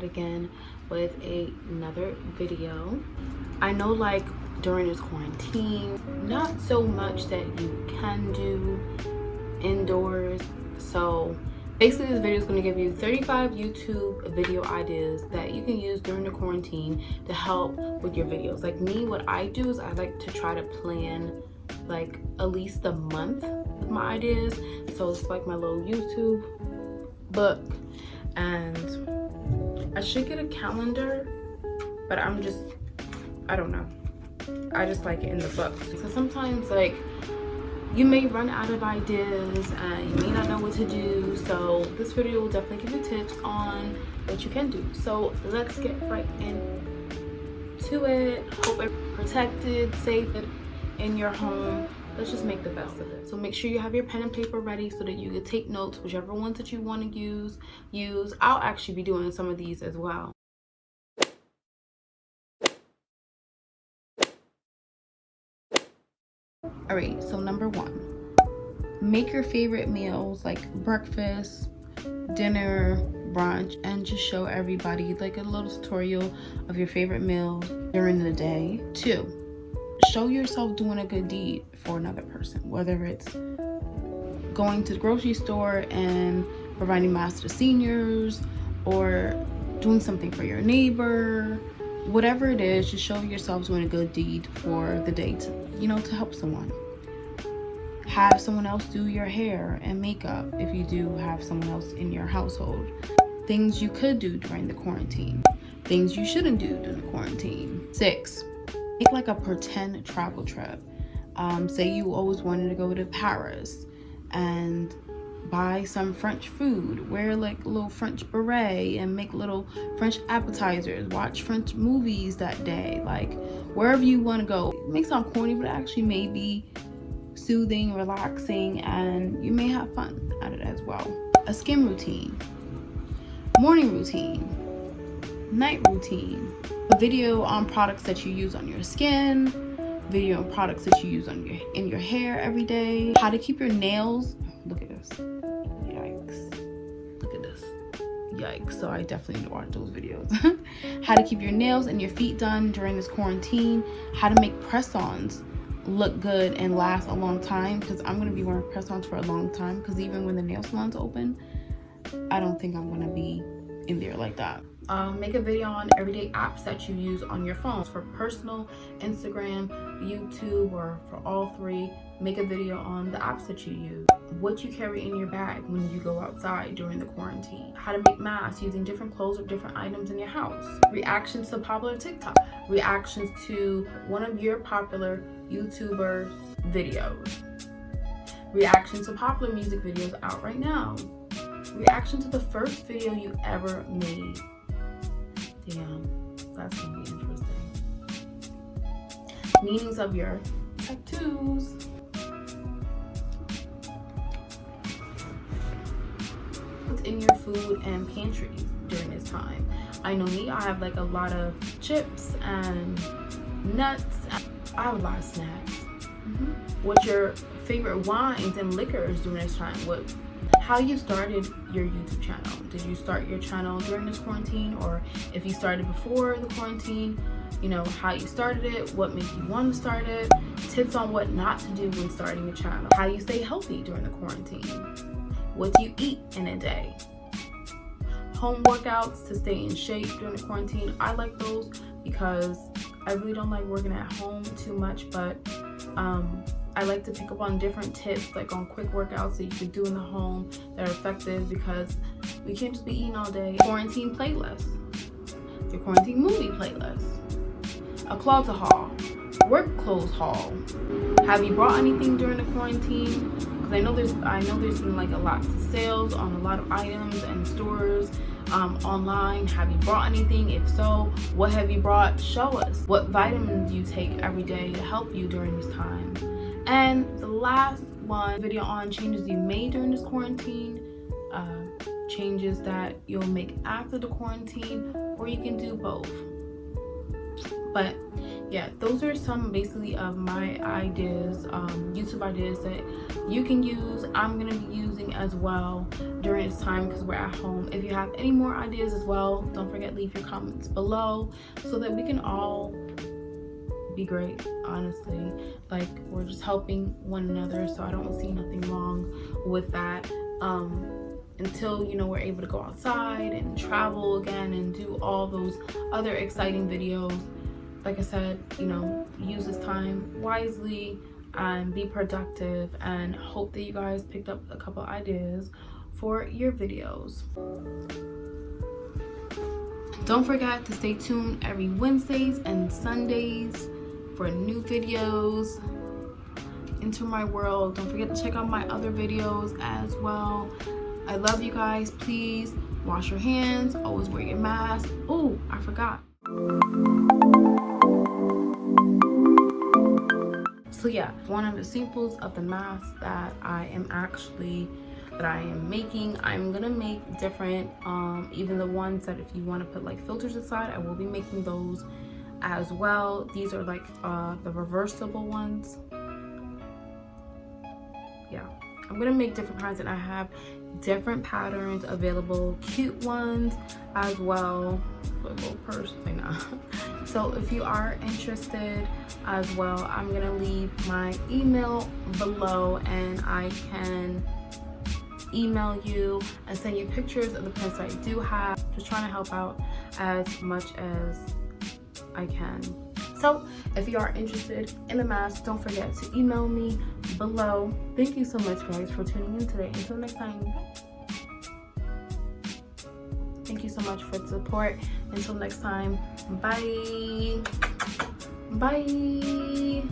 back again with another video. I know, like, during this quarantine, not so much that you can do indoors. So basically this video is going to give you 35 YouTube video ideas that you can use during the quarantine to help with your videos. Like me, what I do is I like to try to plan like at least a month with my ideas. So it's like my little YouTube book, and I should get a calendar, but I don't know, I just like it in the book. So sometimes, like, you may run out of ideas and you may not know what to do, so this video will definitely give you tips on what you can do. So let's get right into it. Hope it's protected, safe in your home. Let's just make the best of it. So make sure you have your pen and paper ready so that you can take notes, whichever ones that you want to use. I'll actually be doing some of these as well. All right, so number 1, make your favorite meals like breakfast, dinner, brunch, and just show everybody like a little tutorial of your favorite meal during the day. 2, show yourself doing a good deed for another person, whether it's going to the grocery store and providing masks to seniors, or doing something for your neighbor. Whatever it is, just show yourself doing a good deed for the day to, to help someone. Have someone else do your hair and makeup if you do have someone else in your household. Things you could do during the quarantine. Things you shouldn't do during the quarantine. 6, make like a pretend travel trip. Say you always wanted to go to Paris, and buy some French food, wear like a little French beret and make little French appetizers, watch French movies that day, like wherever you want to go. It may sound corny, but it actually may be soothing, relaxing, and you may have fun at it as well. A skin routine, morning routine, night routine, a video on products that you use on your skin, video on products that you use on in your hair every day, how to keep your nails. Look at this. Yikes. Look at this. Yikes. So I definitely need to watch those videos. How to keep your nails and your feet done during this quarantine. How to make press-ons look good and last a long time, because I'm going to be wearing press-ons for a long time, because even when the nail salon's open, I don't think I'm going to be in there like that. Make a video on everyday apps that you use on your phone. For personal, Instagram, YouTube, or for all 3, make a video on the apps that you use. What you carry in your bag when you go outside during the quarantine. How to make masks using different clothes or different items in your house. Reactions to popular TikTok. Reactions to one of your popular YouTuber videos. Reaction to popular music videos out right now. Reaction to the first video you ever made. Damn, that's gonna be interesting. Meanings of your tattoos. What's in your food and pantries during this time? I know me, I have like a lot of chips and nuts. I have a lot of snacks. What's your favorite wines and liquors during this time? How you started your YouTube channel. Did you start your channel during this quarantine, or if you started before the quarantine, how you started it, what made you want to start it, tips on what not to do when starting a channel, how you stay healthy during the quarantine, what do you eat in a day, home workouts to stay in shape during the quarantine. I like those because I really don't like working at home too much, but I like to pick up on different tips, like on quick workouts that you can do in the home that are effective, because we can't just be eating all day. Quarantine playlist, your quarantine movie playlist, a closet haul, work clothes haul. Have you brought anything during the quarantine? Because I know there's been like a lot of sales on a lot of items and stores online. Have you brought anything? If so, what have you brought? Show us. What vitamins do you take every day to help you during this time? And the last one, video on changes you made during this quarantine, changes that you'll make after the quarantine, or you can do both. But yeah, those are some basically of my ideas, YouTube ideas that you can use. I'm gonna be using as well during this time because we're at home. If you have any more ideas as well, don't forget, leave your comments below so that we can all be great. Honestly, like, we're just helping one another, so I don't see nothing wrong with that. Until, you know, we're able to go outside and travel again and do all those other exciting videos. Like I said, you know, use this time wisely and be productive, and hope that you guys picked up a couple ideas for your videos. Don't forget to stay tuned every Wednesdays and Sundays for new videos into my world. Don't forget to check out my other videos as well. I love you guys. Please wash your hands, always wear your mask. Oh, I forgot. So yeah, one of the samples of the mask that I am making, I'm gonna make different, even the ones that if you want to put like filters inside, I will be making those as well. These are like the reversible ones. Yeah, I'm gonna make different kinds, and I have different patterns available, cute ones as well. Put a little purse thing now. So if you are interested as well, I'm gonna leave my email below, and I can email you and send you pictures of the prints I do have. Just trying to help out as much as I can. So if you are interested in the mask, don't forget to email me below. Thank you so much, guys, for tuning in today. Until next time, thank you so much for the support. Until next time, bye. Bye.